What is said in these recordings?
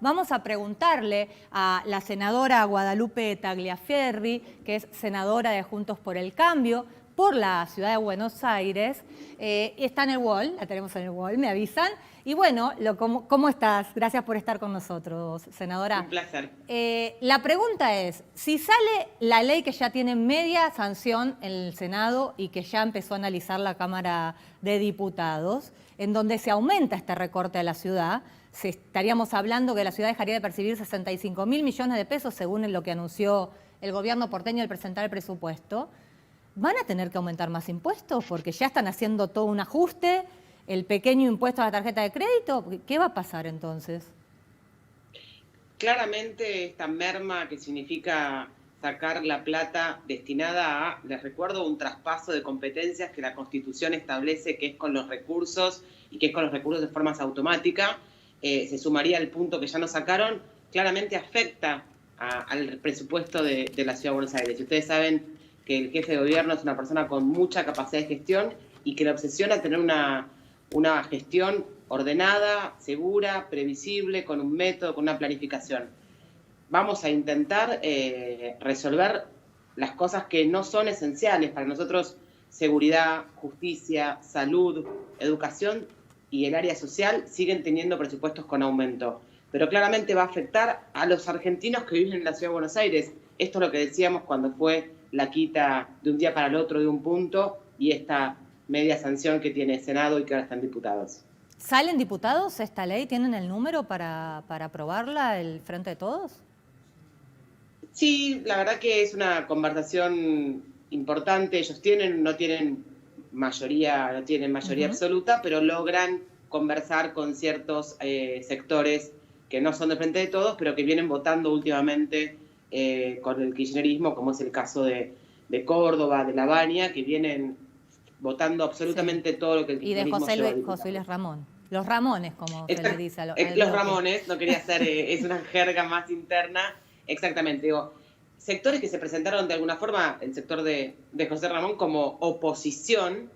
vamos a preguntarle a la senadora Guadalupe Tagliaferri, que es senadora de Juntos por el Cambio, por la ciudad de Buenos Aires. Está en el wall, la tenemos en el wall, me avisan. Y bueno, ¿cómo estás? Gracias por estar con nosotros, senadora. Un placer. La pregunta es, si sale la ley que ya tiene media sanción en el Senado y que ya empezó a analizar la Cámara de Diputados, en donde se aumenta este recorte a la ciudad, estaríamos hablando que la ciudad dejaría de percibir 65.000 millones de pesos, según lo que anunció el gobierno porteño al presentar el presupuesto. ¿Van a tener que aumentar más impuestos? Porque ya están haciendo todo un ajuste, el pequeño impuesto a la tarjeta de crédito. ¿Qué va a pasar entonces? Claramente esta merma que significa sacar la plata destinada a, les recuerdo, un traspaso de competencias que la Constitución establece que es con los recursos y que es con los recursos de forma automática, se sumaría el punto que ya nos sacaron, claramente afecta al presupuesto de la Ciudad de Buenos Aires. Y ustedes saben que el jefe de gobierno es una persona con mucha capacidad de gestión y que le obsesiona tener una gestión ordenada, segura, previsible, con un método, con una planificación. Vamos a intentar resolver las cosas que no son esenciales para nosotros: seguridad, justicia, salud, educación y el área social siguen teniendo presupuestos con aumento. Pero claramente va a afectar a los argentinos que viven en la Ciudad de Buenos Aires. Esto es lo que decíamos cuando fue la quita de un día para el otro de un punto y esta media sanción que tiene el Senado y que ahora están diputados. ¿Salen diputados esta ley? ¿Tienen el número para aprobarla el Frente de Todos? Sí, la verdad que es una conversación importante. Ellos no tienen mayoría absoluta, pero logran conversar con ciertos sectores que no son del Frente de Todos, pero que vienen votando últimamente con el kirchnerismo, como es el caso de Córdoba, de La Baña, que vienen votando absolutamente todo lo que el kirchnerismo lleva. Y de José Luis Ramón. Los Ramones, como se le dice a los Ramones, no quería hacer, es una jerga más interna. Exactamente, digo, sectores que se presentaron de alguna forma, el sector de José Ramón como oposición,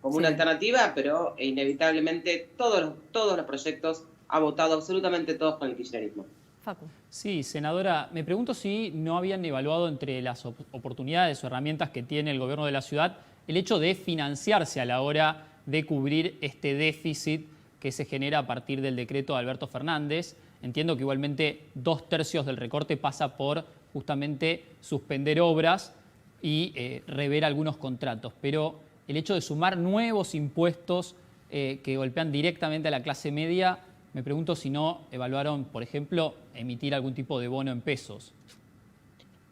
como una alternativa, pero inevitablemente todos los proyectos ha votado absolutamente todos con el kirchnerismo. Facu. Sí, senadora, me pregunto si no habían evaluado entre las oportunidades o herramientas que tiene el gobierno de la ciudad el hecho de financiarse a la hora de cubrir este déficit que se genera a partir del decreto de Alberto Fernández. Entiendo que igualmente 2/3 del recorte pasa por justamente suspender obras y rever algunos contratos, pero el hecho de sumar nuevos impuestos que golpean directamente a la clase media, me pregunto si no evaluaron, por ejemplo, emitir algún tipo de bono en pesos.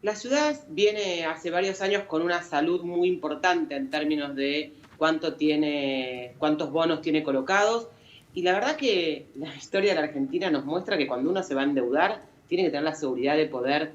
La ciudad viene hace varios años con una salud muy importante en términos de cuántos bonos tiene colocados. Y la verdad que la historia de la Argentina nos muestra que cuando uno se va a endeudar, tiene que tener la seguridad de poder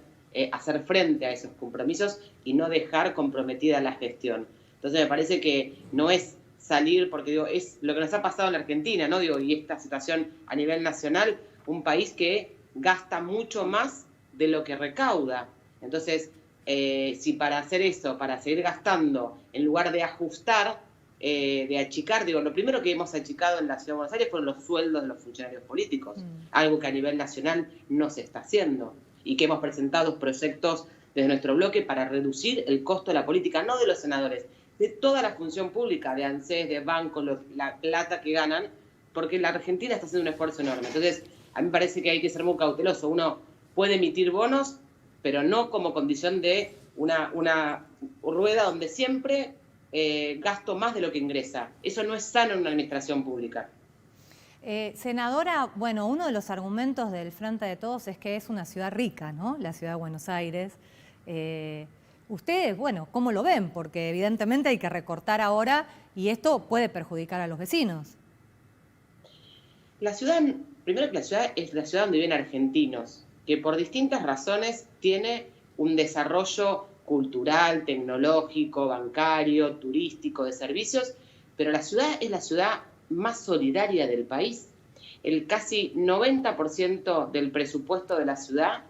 hacer frente a esos compromisos y no dejar comprometida la gestión. Entonces me parece que no es salir, porque digo, es lo que nos ha pasado en la Argentina, ¿no? Digo, y esta situación a nivel nacional, un país que gasta mucho más de lo que recauda. Entonces, si para hacer eso, para seguir gastando, en lugar de ajustar, de achicar, digo, lo primero que hemos achicado en la Ciudad de Buenos Aires fueron los sueldos de los funcionarios políticos, algo que a nivel nacional no se está haciendo y que hemos presentado proyectos desde nuestro bloque para reducir el costo de la política, no de los senadores, de toda la función pública, de ANSES, de bancos, la plata que ganan, porque la Argentina está haciendo un esfuerzo enorme. Entonces, a mí me parece que hay que ser muy cauteloso. Uno puede emitir bonos, pero no como condición de una rueda donde siempre gasto más de lo que ingresa. Eso no es sano en una administración pública. Senadora, bueno, uno de los argumentos del Frente de Todos es que es una ciudad rica, ¿no? La ciudad de Buenos Aires. Ustedes, bueno, ¿cómo lo ven? Porque evidentemente hay que recortar ahora y esto puede perjudicar a los vecinos. La ciudad, primero que la ciudad es la ciudad donde viven argentinos, que por distintas razones tiene un desarrollo cultural, tecnológico, bancario, turístico, de servicios, pero la ciudad es la ciudad más solidaria del país. El casi 90% del presupuesto de la ciudad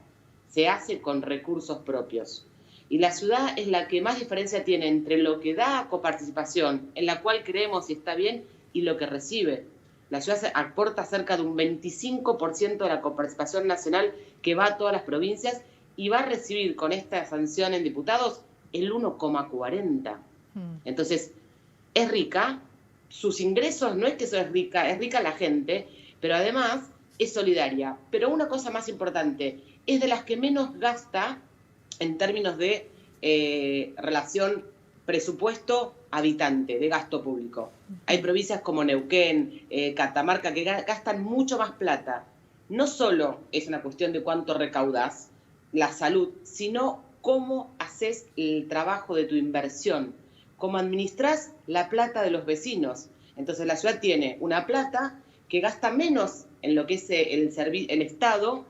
se hace con recursos propios. Y la ciudad es la que más diferencia tiene entre lo que da a coparticipación, en la cual creemos y está bien, y lo que recibe. La ciudad aporta cerca de un 25% de la coparticipación nacional que va a todas las provincias y va a recibir con esta sanción en diputados el 1,40. Entonces, es rica, sus ingresos no es que eso es rica la gente, pero además es solidaria. Pero una cosa más importante, es de las que menos gasta en términos de relación presupuesto-habitante, de gasto público. Hay provincias como Neuquén, Catamarca, que gastan mucho más plata. No solo es una cuestión de cuánto recaudás, la salud, sino cómo haces el trabajo de tu inversión, cómo administrás la plata de los vecinos. Entonces la ciudad tiene una plata que gasta menos en lo que es el Estado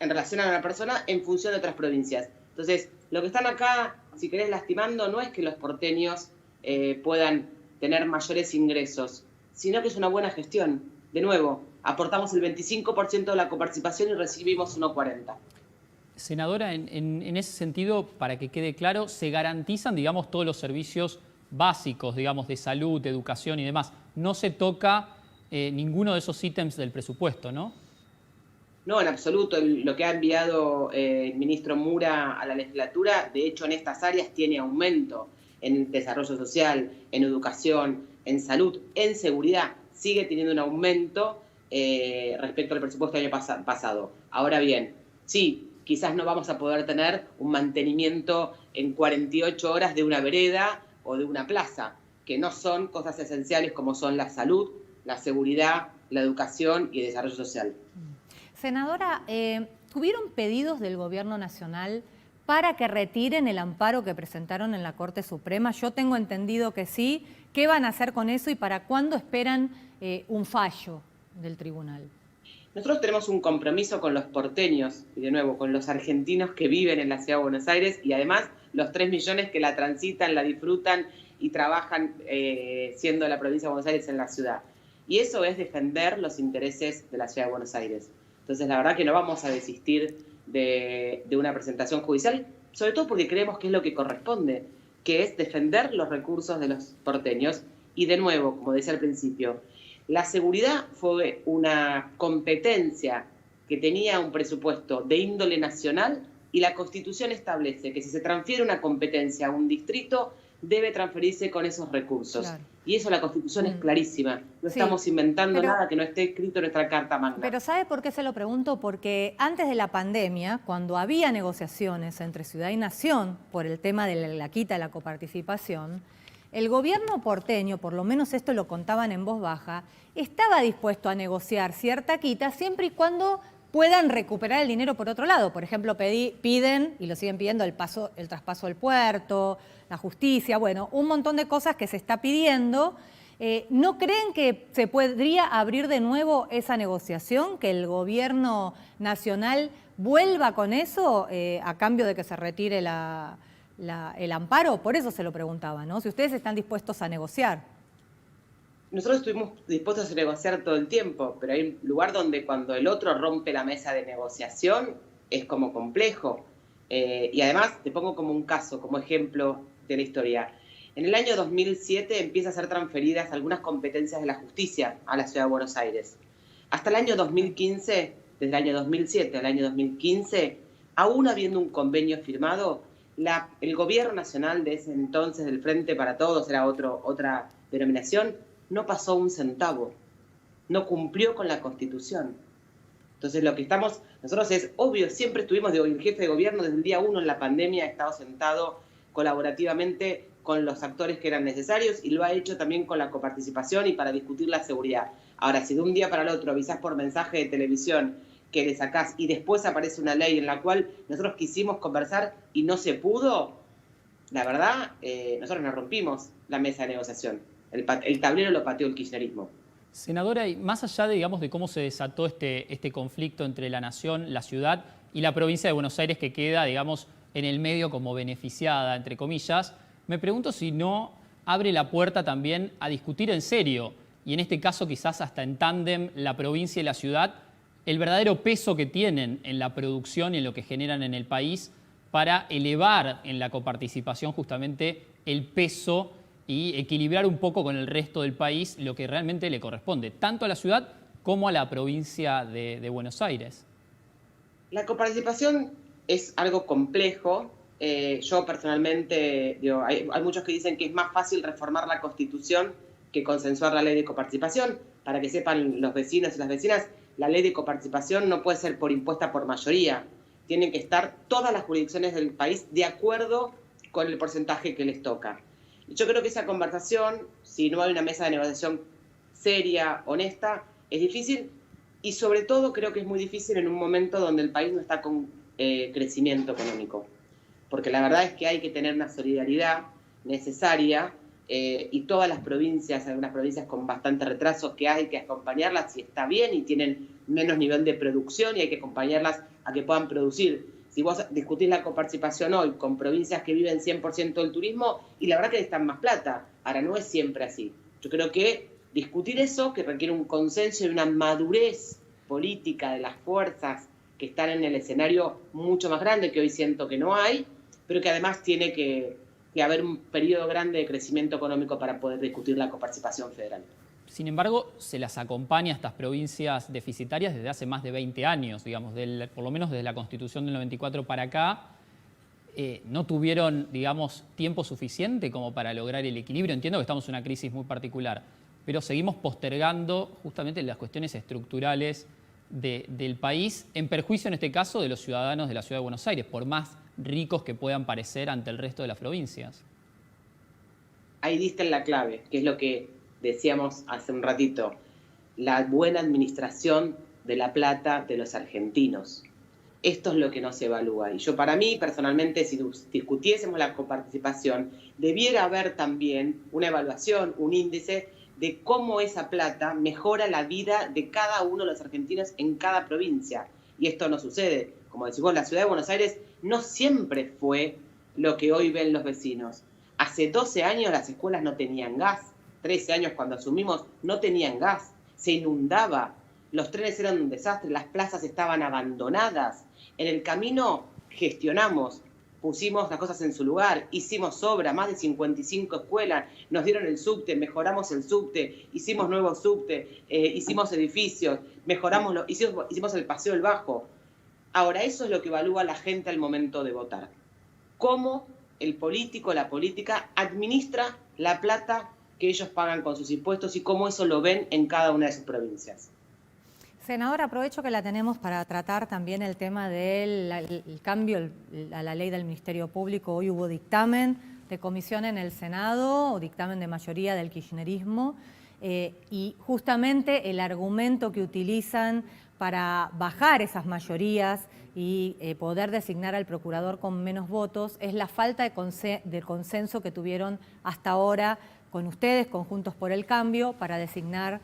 en relación a una persona en función de otras provincias. Entonces, lo que están acá, si querés, lastimando, no es que los porteños puedan tener mayores ingresos, sino que es una buena gestión. De nuevo, aportamos el 25% de la coparticipación y recibimos 1,40. Senadora, en ese sentido, para que quede claro, se garantizan, digamos, todos los servicios básicos, digamos, de salud, de educación y demás. No se toca ninguno de esos ítems del presupuesto, ¿no? No, en absoluto. Lo que ha enviado el ministro Mura a la legislatura, de hecho, en estas áreas tiene aumento en desarrollo social, en educación, en salud, en seguridad. Sigue teniendo un aumento respecto al presupuesto del año pasado. Ahora bien, sí, quizás no vamos a poder tener un mantenimiento en 48 horas de una vereda o de una plaza, que no son cosas esenciales como son la salud, la seguridad, la educación y el desarrollo social. Senadora, ¿tuvieron pedidos del Gobierno Nacional para que retiren el amparo que presentaron en la Corte Suprema? Yo tengo entendido que sí. ¿Qué van a hacer con eso y para cuándo esperan un fallo del tribunal? Nosotros tenemos un compromiso con los porteños y, de nuevo, con los argentinos que viven en la Ciudad de Buenos Aires y además los 3 millones que la transitan, la disfrutan y trabajan siendo la provincia de Buenos Aires en la ciudad. Y eso es defender los intereses de la Ciudad de Buenos Aires. Entonces, la verdad que no vamos a desistir de una presentación judicial, sobre todo porque creemos que es lo que corresponde, que es defender los recursos de los porteños. Y de nuevo, como decía al principio, la seguridad fue una competencia que tenía un presupuesto de índole nacional y la Constitución establece que si se transfiere una competencia a un distrito, debe transferirse con esos recursos. Claro. Y eso la Constitución es clarísima. No estamos inventando nada que no esté escrito en nuestra Carta Magna. Pero ¿sabe por qué se lo pregunto? Porque antes de la pandemia, cuando había negociaciones entre ciudad y nación por el tema de la quita de la coparticipación, el gobierno porteño, por lo menos esto lo contaban en voz baja, estaba dispuesto a negociar cierta quita siempre y cuando puedan recuperar el dinero por otro lado. Por ejemplo, piden, y lo siguen pidiendo, el traspaso del puerto, la justicia, bueno, un montón de cosas que se está pidiendo. ¿No creen que se podría abrir de nuevo esa negociación, que el gobierno nacional vuelva con eso a cambio de que se retire el amparo? Por eso se lo preguntaba, ¿no? Si ustedes están dispuestos a negociar. Nosotros estuvimos dispuestos a negociar todo el tiempo, pero hay un lugar donde cuando el otro rompe la mesa de negociación es como complejo. Y además te pongo como un caso, como ejemplo de la historia. En el año 2007 empiezan a ser transferidas algunas competencias de la justicia a la Ciudad de Buenos Aires. Hasta el año 2015, desde el año 2007 al año 2015, aún habiendo un convenio firmado, el gobierno nacional de ese entonces, del Frente para Todos, era otra denominación, no pasó un centavo, no cumplió con la Constitución. Entonces lo que nosotros es obvio, siempre estuvimos, el jefe de gobierno desde el día 1 en la pandemia ha estado sentado colaborativamente con los actores que eran necesarios y lo ha hecho también con la coparticipación y para discutir la seguridad. Ahora, si de un día para el otro avisás por mensaje de televisión que le sacás y después aparece una ley en la cual nosotros quisimos conversar y no se pudo, la verdad, nosotros nos rompimos la mesa de negociación. El tablero lo pateó el kirchnerismo. Senadora, y más allá de cómo se desató este conflicto entre la nación, la ciudad y la provincia de Buenos Aires, que queda, digamos, en el medio como beneficiada, entre comillas, me pregunto si no abre la puerta también a discutir en serio, y en este caso quizás hasta en tándem, la provincia y la ciudad, el verdadero peso que tienen en la producción y en lo que generan en el país para elevar en la coparticipación justamente el peso y equilibrar un poco con el resto del país lo que realmente le corresponde, tanto a la ciudad como a la provincia de Buenos Aires. La coparticipación es algo complejo. Yo personalmente, digo, hay muchos que dicen que es más fácil reformar la Constitución que consensuar la ley de coparticipación. Para que sepan los vecinos y las vecinas, la ley de coparticipación no puede ser impuesta por mayoría. Tienen que estar todas las jurisdicciones del país de acuerdo con el porcentaje que les toca. Y yo creo que esa conversación, si no hay una mesa de negociación seria, honesta, es difícil. Y sobre todo creo que es muy difícil en un momento donde el país no está con crecimiento económico. Porque la verdad es que hay que tener una solidaridad necesaria y todas las provincias, algunas provincias con bastante retraso, que hay que acompañarlas si está bien y tienen menos nivel de producción y hay que acompañarlas a que puedan producir. Si vos discutís la coparticipación hoy con provincias que viven 100% del turismo, y la verdad que necesitan más plata. Ahora, no es siempre así. Yo creo que discutir eso, que requiere un consenso y una madurez política de las fuerzas que están en el escenario mucho más grande, que hoy siento que no hay, pero que además tiene que haber un periodo grande de crecimiento económico para poder discutir la coparticipación federal. Sin embargo, se las acompaña a estas provincias deficitarias desde hace más de 20 años, digamos, por lo menos desde la Constitución del 94 para acá. No tuvieron, digamos, tiempo suficiente como para lograr el equilibrio. Entiendo que estamos en una crisis muy particular, pero seguimos postergando justamente las cuestiones estructurales del país, en perjuicio en este caso de los ciudadanos de la Ciudad de Buenos Aires, por más ricos que puedan parecer ante el resto de las provincias. Ahí diste en la clave, que es lo que decíamos hace un ratito, la buena administración de la plata de los argentinos. Esto es lo que no se evalúa. Y yo, para mí, personalmente, si discutiésemos la coparticipación, debiera haber también una evaluación, un índice de cómo esa plata mejora la vida de cada uno de los argentinos en cada provincia. Y esto no sucede. Como decimos, la Ciudad de Buenos Aires no siempre fue lo que hoy ven los vecinos. Hace 12 años las escuelas no tenían gas. 13 años cuando asumimos no tenían gas. Se inundaba. Los trenes eran un desastre. Las plazas estaban abandonadas. En el camino gestionamos. Pusimos las cosas en su lugar, hicimos obra, más de 55 escuelas, nos dieron el subte, mejoramos el subte, hicimos nuevos subte, hicimos edificios, hicimos el Paseo del Bajo. Ahora, eso es lo que evalúa la gente al momento de votar. Cómo el político, la política, administra la plata que ellos pagan con sus impuestos y cómo eso lo ven en cada una de sus provincias. Senadora, aprovecho que la tenemos para tratar también el tema del cambio a la ley del Ministerio Público. Hoy hubo dictamen de comisión en el Senado, o dictamen de mayoría del kirchnerismo, y justamente el argumento que utilizan para bajar esas mayorías y poder designar al procurador con menos votos es la falta de consenso que tuvieron hasta ahora con ustedes, con Juntos por el Cambio, para designar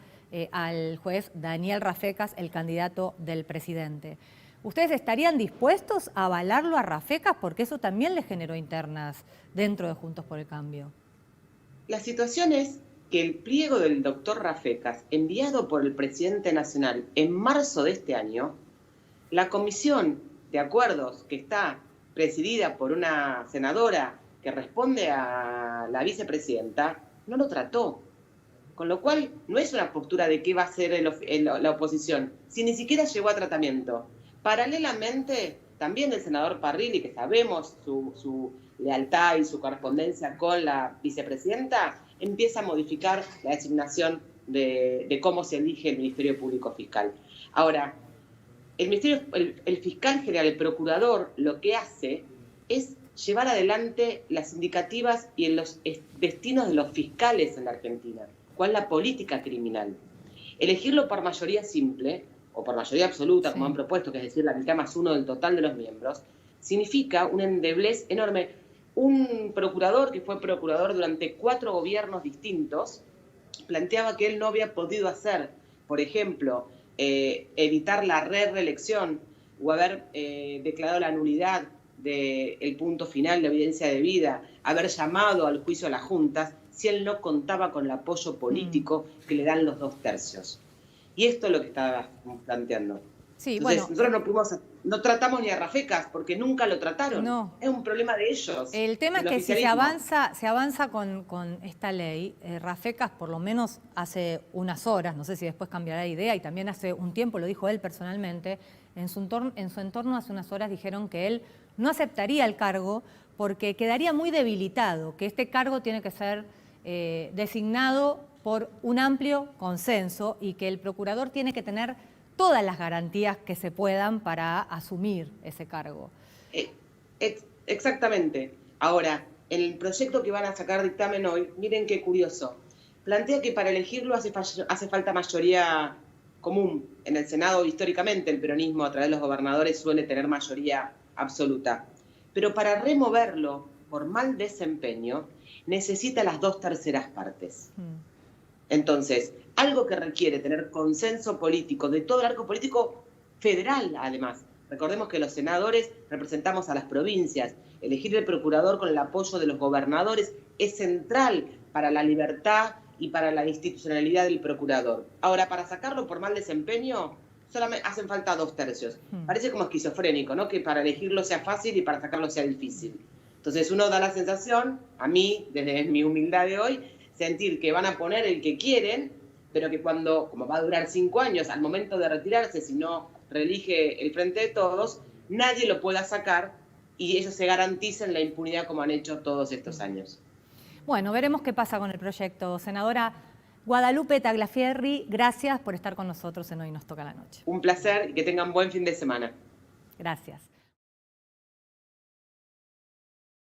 al juez Daniel Rafecas, el candidato del presidente. ¿Ustedes estarían dispuestos a avalarlo a Rafecas? Porque eso también le generó internas dentro de Juntos por el Cambio. La situación es que el pliego del doctor Rafecas, enviado por el presidente nacional en marzo de este año, la comisión de acuerdos que está presidida por una senadora que responde a la vicepresidenta, no lo trató. Con lo cual, no es una postura de qué va a hacer la oposición, si ni siquiera llegó a tratamiento. Paralelamente, también el senador Parrilli, que sabemos su lealtad y su correspondencia con la vicepresidenta, empieza a modificar la designación de cómo se elige el Ministerio Público Fiscal. Ahora, el fiscal general, el procurador, lo que hace es llevar adelante las indicativas y en los destinos de los fiscales en la Argentina. ¿Cuál es la política criminal? Elegirlo por mayoría simple, o por mayoría absoluta, como han propuesto, que es decir, la mitad más uno del total de los miembros, significa un endeblez enorme. Un procurador que fue procurador durante 4 gobiernos distintos planteaba que él no había podido hacer, por ejemplo, evitar la reelección o haber declarado la nulidad del punto final de evidencia debida, haber llamado al juicio a las juntas, si él no contaba con el apoyo político que le dan los 2/3. Y esto es lo que estaba planteando. Sí, Entonces, bueno, nosotros no pudimos no tratamos ni a Rafecas, porque nunca lo trataron. No. Es un problema de ellos. El tema es del que si se oficialismo. avanza con esta ley, Rafecas por lo menos hace unas horas, no sé si después cambiará de idea, y también hace un tiempo lo dijo él personalmente, en su entorno hace unas horas dijeron que él no aceptaría el cargo porque quedaría muy debilitado, que este cargo tiene que ser designado por un amplio consenso y que el procurador tiene que tener todas las garantías que se puedan para asumir ese cargo. Exactamente. Ahora, en el proyecto que van a sacar dictamen hoy, miren qué curioso. Plantea que para elegirlo hace falta mayoría común. En el Senado, históricamente, el peronismo a través de los gobernadores suele tener mayoría absoluta. Pero para removerlo por mal desempeño, necesita las 2/3 partes. Entonces, algo que requiere tener consenso político de todo el arco político federal, además. Recordemos que los senadores representamos a las provincias. Elegir el procurador con el apoyo de los gobernadores es central para la libertad y para la institucionalidad del procurador. Ahora, para sacarlo por mal desempeño, solamente hacen falta 2/3. Parece como esquizofrénico, ¿no? Que para elegirlo sea fácil y para sacarlo sea difícil. Entonces uno da la sensación, a mí, desde mi humildad de hoy, sentir que van a poner el que quieren, pero que cuando, como va a durar 5 años, al momento de retirarse, si no reelige el Frente de Todos, nadie lo pueda sacar y ellos se garanticen la impunidad como han hecho todos estos años. Bueno, veremos qué pasa con el proyecto. Senadora Guadalupe Tagliaferri, gracias por estar con nosotros en Hoy Nos Toca la Noche. Un placer y que tengan buen fin de semana. Gracias.